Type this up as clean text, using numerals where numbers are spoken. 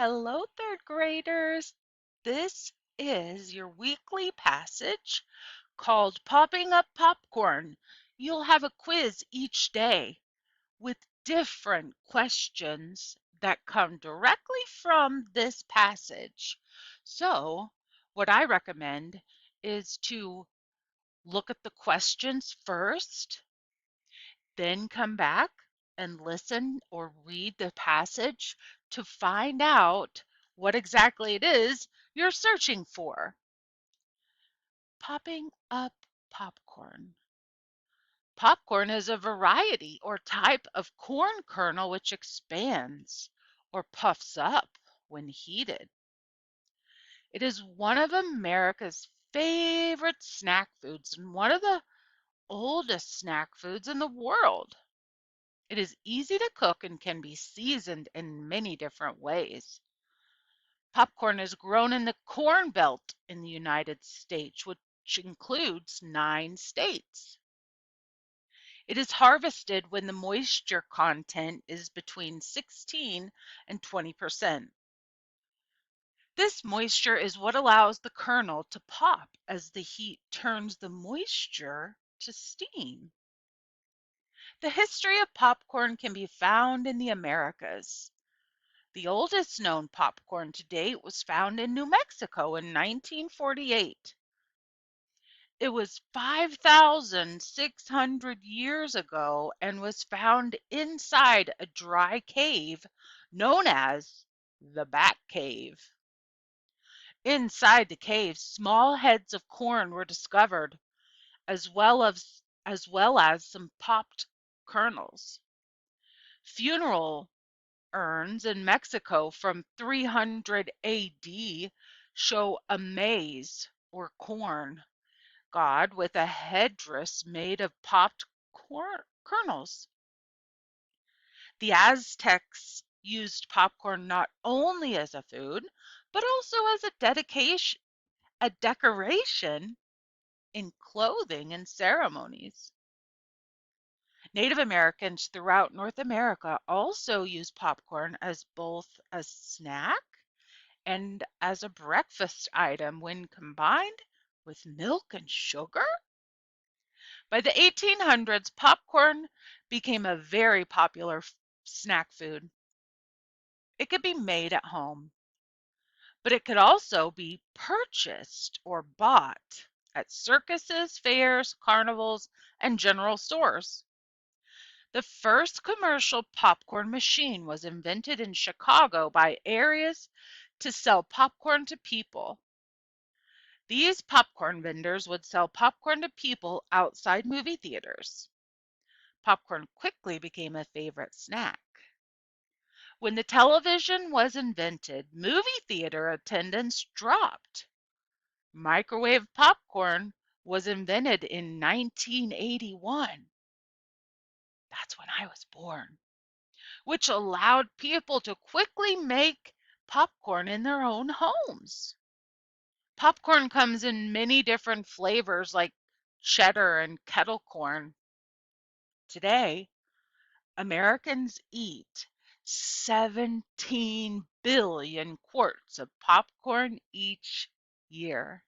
Hello, third graders. This is your weekly passage called Popping Up Popcorn. You'll have a quiz each day with different questions that come directly from this passage. So, what I recommend is to look at the questions first, then come back and listen or read the passage to find out what exactly it is you're searching for. Popping up popcorn. Popcorn is a variety or type of corn kernel which expands or puffs up when heated. It is one of America's favorite snack foods and one of the oldest snack foods in the world. It is easy to cook and can be seasoned in many different ways. Popcorn is grown in the Corn Belt in the United States, which includes 9 states. It is harvested when the moisture content is between 16 and 20%. This moisture is what allows the kernel to pop as the heat turns the moisture to steam. The history of popcorn can be found in the Americas. The oldest known popcorn to date was found in New Mexico in 1948. It was 5,600 years ago and was found inside a dry cave known as the Bat Cave. Inside the cave, small heads of corn were discovered, as well as some popped kernels. Funeral urns in Mexico from 300 AD show a maize or corn god with a headdress made of popped kernels. The Aztecs used popcorn not only as a food, but also as a decoration in clothing and ceremonies. Native Americans throughout North America also use popcorn as both a snack and as a breakfast item when combined with milk and sugar. By the 1800s, popcorn became a very popular snack food. It could be made at home, but it could also be purchased or bought at circuses, fairs, carnivals, and general stores. The first commercial popcorn machine was invented in Chicago by Arias to sell popcorn to people. These popcorn vendors would sell popcorn to people outside movie theaters. Popcorn quickly became a favorite snack. When the television was invented, movie theater attendance dropped. Microwave popcorn was invented in 1981. That's when I was born, which allowed people to quickly make popcorn in their own homes. Popcorn comes in many different flavors like cheddar and kettle corn. Today, Americans eat 17 billion quarts of popcorn each year.